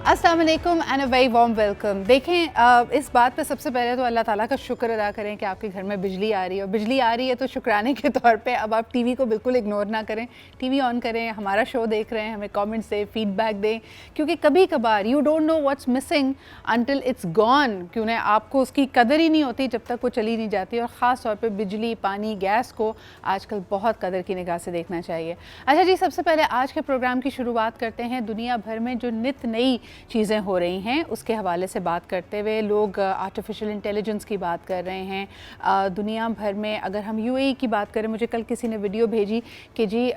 अस्सलाम वालेकुम and a very warm welcome. देखें, इस बात पे सबसे पहले तो अल्लाह ताला का शुक्र अदा करें कि आपके घर में बिजली आ रही है, और बिजली आ रही है तो शुक्राने के तौर पे अब आप टीवी को बिल्कुल इग्नोर ना करें, टीवी ऑन करें, हमारा शो देख रहे हैं, हमें कमेंट्स दें, फीडबैक दें, क्योंकि कभी कभार you don't know what's missing until it's gone. क्यों ना आपको उसकी कदर ही नहीं होती जब तक वो चली नहीं जाती, और ख़ास तौर पे बिजली, पानी, गैस को आजकल बहुत कदर की निगाह से देखना चाहिए। अच्छा जी, सबसे पहले आज के प्रोग्राम की शुरुआत करते हैं दुनिया भर में जो नित नई चीज़ें हो रही हैं उसके हवाले से बात करते हुए। लोग आर्टिफिशियल इंटेलिजेंस की बात कर रहे हैं दुनिया भर में। अगर हम यूएई की बात करें, मुझे कल किसी ने वीडियो भेजी कि जी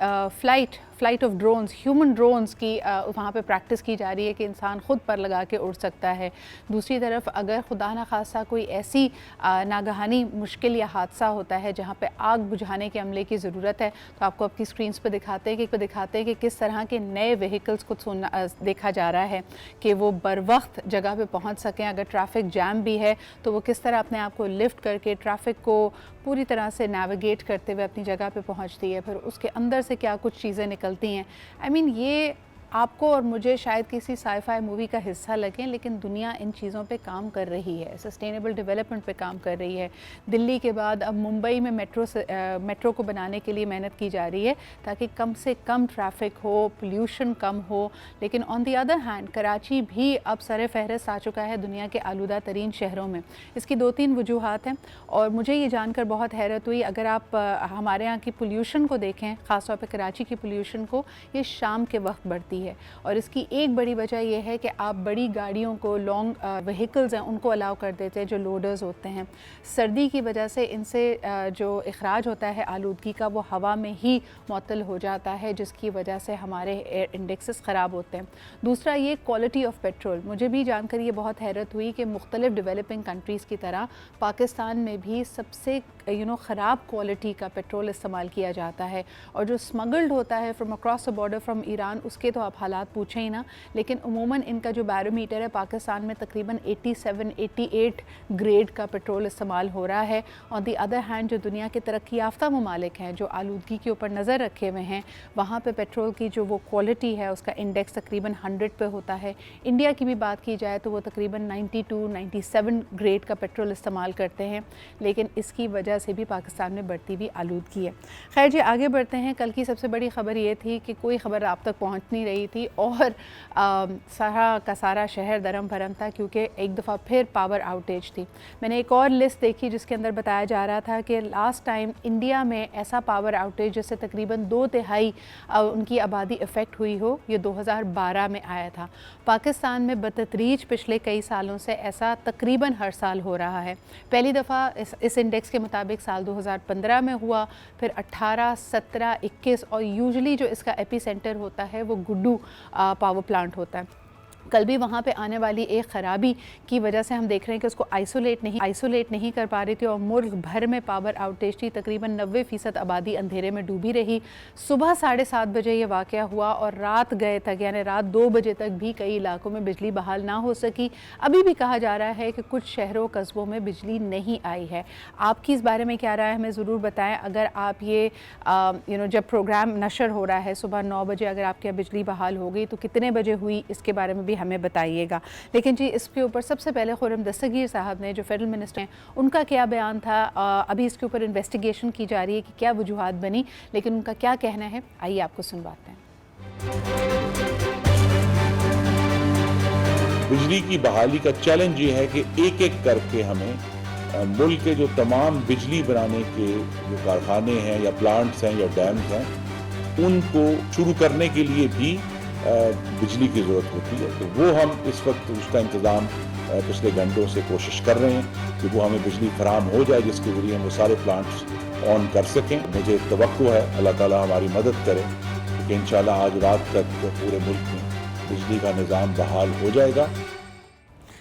flight of drones, human drones की वहाँ पे प्रैक्टिस की जा रही है कि इंसान ख़ुद पर लगा के उड़ सकता है। दूसरी तरफ अगर खुदा न खासा कोई ऐसी नागहानी मुश्किल या हादसा होता है जहाँ पे आग बुझाने के अमले की ज़रूरत है, तो आपको आपकी स्क्रीन्स पे दिखाते हैं कि किस तरह के नए व्हीकल्स को देखा जा रहा है कि वो बर वक्त जगह पे पहुंच सकें। अगर ट्रैफिक जैम भी है तो वो किस तरह अपने आप को लिफ्ट करके ट्रैफिक को पूरी तरह से नेविगेट करते हुए अपनी जगह पे पहुंचती है। फिर उसके अंदर से क्या कुछ चीज़ें निकलती हैं। आई मीन, ये आपको और मुझे शायद किसी साई-फाई मूवी का हिस्सा लगें, लेकिन दुनिया इन चीज़ों पे काम कर रही है, सस्टेनेबल डेवलपमेंट पे काम कर रही है। दिल्ली के बाद अब मुंबई में मेट्रो को बनाने के लिए मेहनत की जा रही है ताकि कम से कम ट्रैफिक हो, पोल्यूशन कम हो। लेकिन on the other hand Karachi भी अब सर फहरिस्त आ चुका है दुनिया के आलूदा तरीन शहरों में। इसकी 2-3 वजूहात हैं, और मुझे ये जानकर बहुत हैरत हुई। अगर आप हमारे यहाँ की पोल्यूशन को देखें, ख़ासतौर पर कराची की पोल्यूशन को, ये शाम के वक्त बढ़ती है, और इसकी एक बड़ी वजह यह है कि आप बड़ी गाड़ियों को, लॉन्ग व्हीकल्स हैं उनको अलाउ कर देते हैं जो लोडर्स होते हैं। सर्दी की वजह से इनसे जो इखराज होता है आलूदगी का, वो हवा में ही मुअत्तल हो जाता है, जिसकी वजह से हमारे एयर इंडेक्सेस ख़राब होते हैं। दूसरा ये क्वालिटी ऑफ पेट्रोल, मुझे भी जानकर ये बहुत हैरत हुई कि मुख्तलिफ डेवलपिंग कंट्रीज़ की तरह पाकिस्तान में भी सबसे ख़राब क्वालिटी का पेट्रोल इस्तेमाल किया जाता है, और जो स्मगल्ड होता है from across the border from Iran, उसके तो आप हालात पूछें ही ना। लेकिन उमूमन इनका जो बैरोमीटर है, पाकिस्तान में तकरीबन 87-88 ग्रेड का पेट्रोल इस्तेमाल हो रहा है। ऑन दी अदर हैंड जो दुनिया के तरक्की याफ्ता ममालिक हैं जो आलूदगी के ऊपर नज़र रखे हुए हैं, वहाँ पे पेट्रोल की जो वो क्वालिटी है उसका इंडेक्स तकरीबन 100 पे होता है। इंडिया की भी बात की जाए तो वो तकरीबन 92-97 ग्रेड का पेट्रोल इस्तेमाल करते हैं, लेकिन इसकी वजह से भी पाकिस्तान में बढ़ती हुई आलूदगी है। खैर जी, आगे बढ़ते हैं। कल की सबसे बड़ी ख़बर ये थी कि कोई ख़बर आप तक पहुँच नहीं रही थी, और सारा का सारा शहर दरम भरम था, क्योंकि एक दफ़ा फिर पावर आउटेज थी। मैंने एक और लिस्ट देखी जिसके अंदर बताया जा रहा था कि लास्ट टाइम इंडिया में ऐसा पावर आउटेज जिससे तकरीबन 2/3 उनकी आबादी इफ़ेक्ट हुई हो, ये 2012 में आया था। पाकिस्तान में बतदरीज पिछले कई सालों से ऐसा तकरीबन हर साल हो रहा है। पहली दफ़ा इस इंडेक्स के मुताबिक साल 2015 में हुआ, फिर 18, 17, 21, और यूजुअली जो इसका एपी सेंटर होता है वो गुड्डू पावर प्लांट होता है। कल भी वहाँ पे आने वाली एक ख़राबी की वजह से हम देख रहे हैं कि उसको आइसोलेट नहीं कर पा रही थी, और मुल्क भर में पावर आउटेज थी। तकरीबन 90% आबादी अंधेरे में डूबी रही। सुबह 7:30 बजे ये वाक़या हुआ, और रात गए तक, यानी रात 2 बजे तक भी कई इलाकों में बिजली बहाल ना हो सकी। अभी भी कहा जा रहा है कि कुछ शहरों कस्बों में बिजली नहीं आई है। आपकी इस बारे में क्या राय है, हमें ज़रूर बताएं। अगर आप ये जब प्रोग्राम नशर हो रहा है सुबह 9 बजे, अगर आपके यहाँ बिजली बहाल हो गई तो कितने बजे हुई, इसके बारे में भी हमें बताइएगा। लेकिन जी, इसके ऊपर सबसे पहले खुर्रम दस्तगीर साहब ने, जो फेडरल मिनिस्टर हैं, उनका क्या बयान था। अभी इसके ऊपर इन्वेस्टिगेशन की जा रही है कि क्या वजूहात बनी, लेकिन उनका क्या कहना है, आइए आपको सुनवाते हैं। बिजली की बहाली का चैलेंज ये है कि एक एक करके हमें मुल्क के जो तमाम बिजली बनाने के जो कारखाने हैं या प्लांट्स हैं या डैम्स हैं, उनको शुरू करने के लिए भी बिजली की ज़रूरत होती है। तो वो हम इस वक्त उसका इंतज़ाम पिछले घंटों से कोशिश कर रहे हैं कि वो हमें बिजली फराहम हो जाए, जिसके ज़रिए हम वो सारे प्लांट्स ऑन कर सकें। मुझे तवक्को है अल्लाह ताला हमारी मदद करे कि इंशाल्लाह आज रात तक पूरे मुल्क में बिजली का निज़ाम बहाल हो जाएगा।